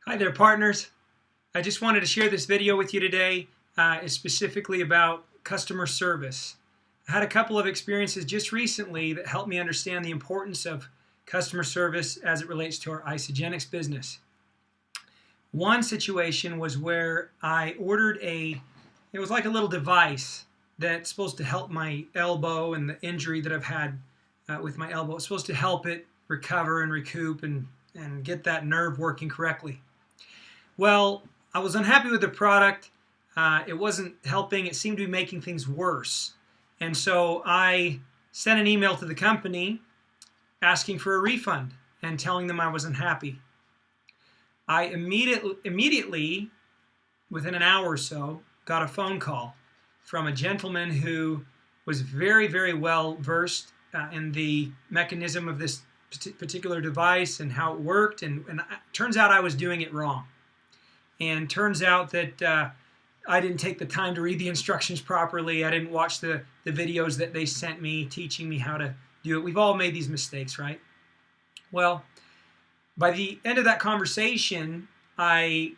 Hi there, partners. I just wanted to share this video with you today. It's specifically about customer service. I had a couple of experiences just recently that helped me understand the importance of customer service as it relates to our Isagenix business. One situation was where I ordered it was like a little device that's supposed to help my elbow and the injury that I've had with my elbow. It's supposed to help it recover and recoup and get that nerve working correctly. Well, I was unhappy with the product. It wasn't helping. It seemed to be making things worse. And so I sent an email to the company asking for a refund and telling them I wasn't happy. I immediately, within an hour or so, got a phone call from a gentleman who was very, very well versed in the mechanism of this particular device and how it worked. And it turns out I was doing it wrong. And turns out that I didn't take the time to read the instructions properly. I didn't watch the videos that they sent me teaching me how to do it. We've all made these mistakes, right? Well, by the end of that conversation, I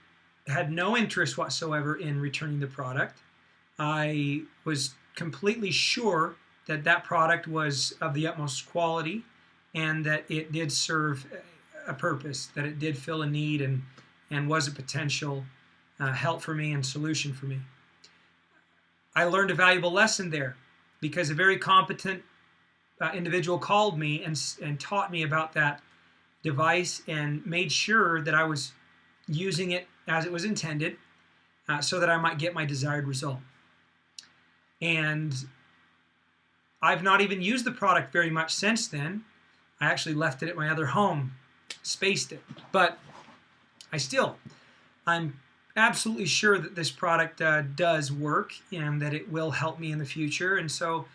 had no interest whatsoever in returning the product. I was completely sure that that product was of the utmost quality and that it did serve a purpose, that it did fill a need and was a potential help for me and solution for me. I learned a valuable lesson there because a very competent individual called me and taught me about that device and made sure that I was using it as it was intended so that I might get my desired result. And I've not even used the product very much since then. I actually left it at my other home, spaced it. But I'm absolutely sure that this product does work and that it will help me in the future. And so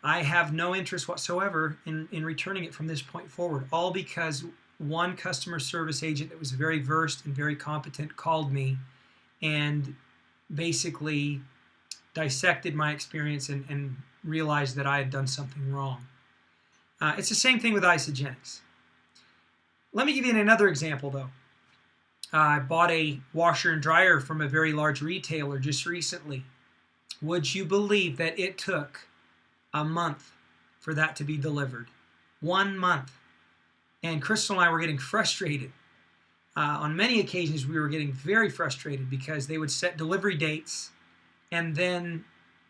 I have no interest whatsoever in returning it from this point forward, all because one customer service agent that was very versed and very competent called me and basically dissected my experience and realized that I had done something wrong. It's the same thing with Isagenix. Let me give you another example, though. I bought a washer and dryer from a very large retailer just recently. Would you believe that it took a month for that to be delivered? 1 month. And Crystal and I were getting frustrated. On many occasions, we were getting very frustrated because they would set delivery dates and then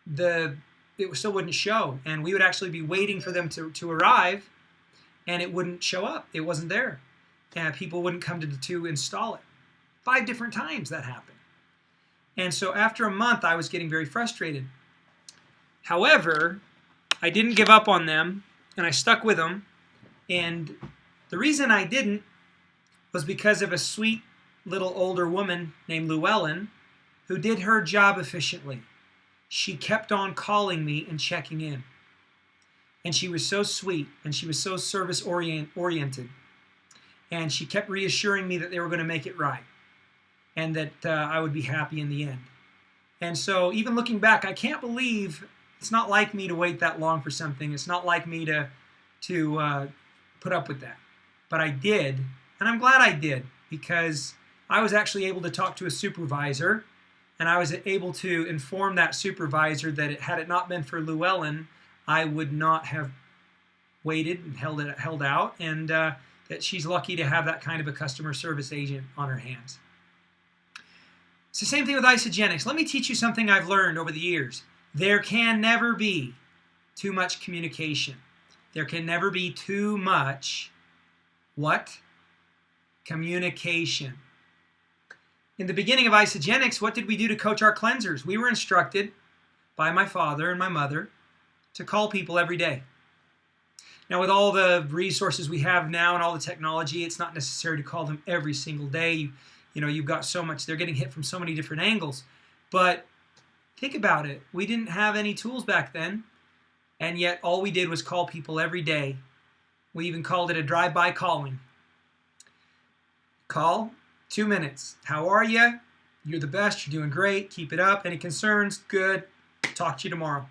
it still wouldn't show. And we would actually be waiting for them to arrive and it wouldn't show up. It wasn't there. And people wouldn't come to install it. 5 different times that happened. And so after a month, I was getting very frustrated. However, I didn't give up on them, and I stuck with them. And the reason I didn't was because of a sweet little older woman named Llewellyn who did her job efficiently. She kept on calling me and checking in. And she was so sweet, and she was so service-oriented. And she kept reassuring me that they were going to make it right and that I would be happy in the end. And so even looking back, I can't believe it's not like me to wait that long for something. It's not like me to put up with that. But I did, and I'm glad I did because I was actually able to talk to a supervisor and I was able to inform that supervisor that had it not been for Llewellyn, I would not have waited and held out, and that she's lucky to have that kind of a customer service agent on her hands. It's the same thing with Isagenix. Let me teach you something I've learned over the years. There can never be too much communication. There can never be too much what? Communication. In the beginning of Isagenix, what did we do to coach our cleansers? We were instructed by my father and my mother to call people every day. Now, with all the resources we have now and all the technology, it's not necessary to call them every single day. You've got so much. They're getting hit from so many different angles. But think about it. We didn't have any tools back then, and yet all we did was call people every day. We even called it a drive-by calling. Call, 2 minutes. How are you? You're the best. You're doing great. Keep it up. Any concerns? Good. Talk to you tomorrow.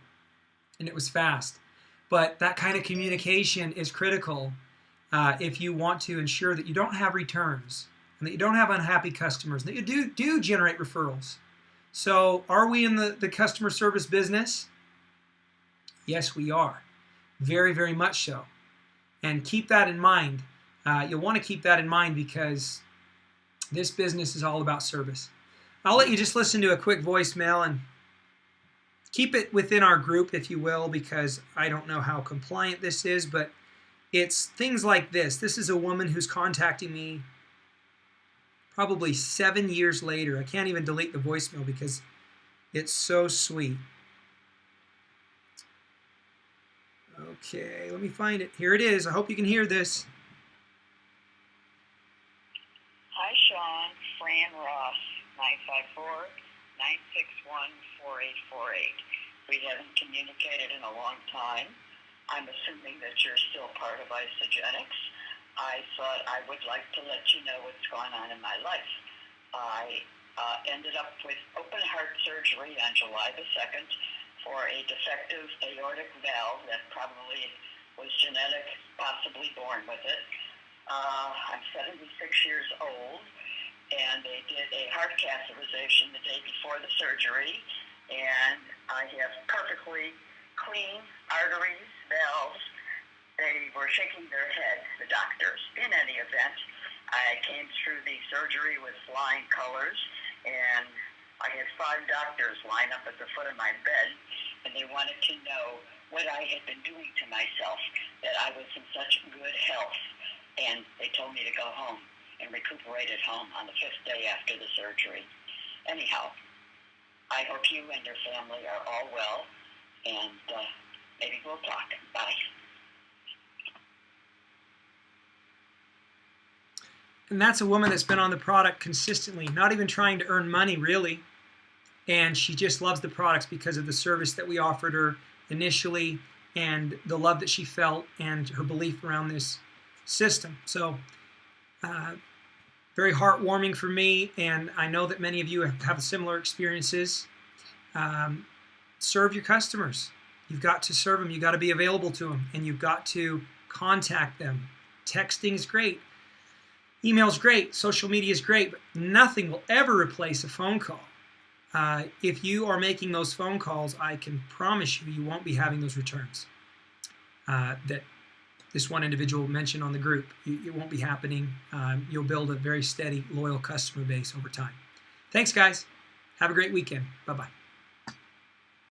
And it was fast. But that kind of communication is critical if you want to ensure that you don't have returns and that you don't have unhappy customers, and that you do generate referrals. So are we in the customer service business? Yes, we are. Very, very much so. And keep that in mind. You'll want to keep that in mind because this business is all about service. I'll let you just listen to a quick voicemail and keep it within our group, if you will, because I don't know how compliant this is, but it's things like this. This is a woman who's contacting me probably 7 years later. I can't even delete the voicemail because it's so sweet. Okay, let me find it. Here it is. I hope you can hear this. Hi, Sean. Fran Ross, 954-961-4848. We haven't communicated in a long time. I'm assuming that you're still part of Isagenix. I thought I would like to let you know what's going on in my life. I ended up with open heart surgery on July the 2nd for a defective aortic valve that probably was genetic, possibly born with it. I'm 76 years old, and they did a heart catheterization the day before the surgery, and I have perfectly clean arteries, valves. They were shaking their heads, the doctors. In any event, I came through the surgery with flying colors, and I had 5 doctors line up at the foot of my bed, and they wanted to know what I had been doing to myself, that I was in such good health. And they told me to go home and recuperate at home on the 5th day after the surgery. Anyhow, I hope you and your family are all well, and maybe we'll talk. Bye. And that's a woman that's been on the product consistently, not even trying to earn money, really. And she just loves the products because of the service that we offered her initially and the love that she felt and her belief around this system. So very heartwarming for me, and I know that many of you have similar experiences. Serve your customers. You've got to serve them. You've got to be available to them, and you've got to contact them. Texting is great. Email's great. Social media is great, but nothing will ever replace a phone call. If you are making those phone calls, I can promise you, you won't be having those returns that this one individual mentioned on the group. It won't be happening. You'll build a very steady, loyal customer base over time. Thanks, guys. Have a great weekend. Bye-bye.